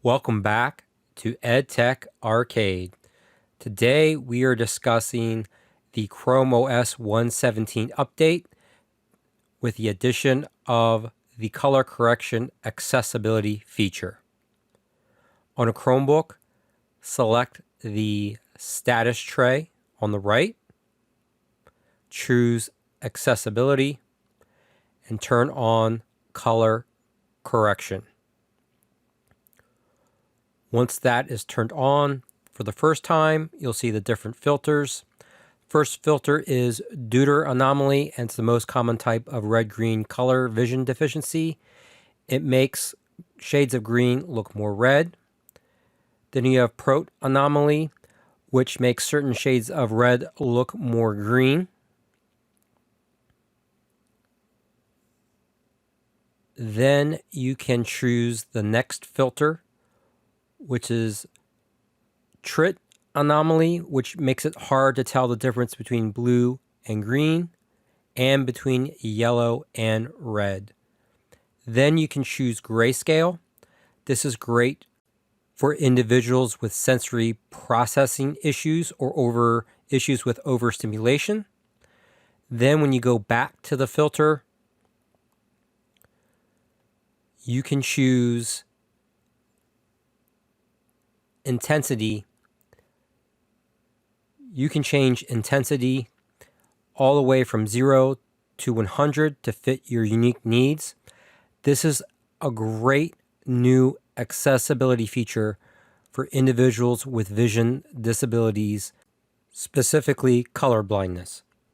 Welcome back to EdTech Arcade. Today we are discussing the Chrome OS 117 update with the addition of the color correction accessibility feature. On a Chromebook, select the status tray on the right, choose accessibility, and turn on color correction. Once that is turned on for the first time, you'll see the different filters. First filter is deuter anomaly, and it's the most common type of red-green color vision deficiency. It makes shades of green look more red. Then you have prot anomaly, which makes certain shades of red look more green. Then you can choose the next filter, which is trit anomaly, which makes it hard to tell the difference between blue and green and between yellow and red. Then you can choose grayscale. This is great for individuals with sensory processing issues or issues with overstimulation. Then when you go back to the filter, you can choose intensity. You can change intensity all the way from 0 to 100 to fit your unique needs. This is a great new accessibility feature for individuals with vision disabilities, specifically color blindness.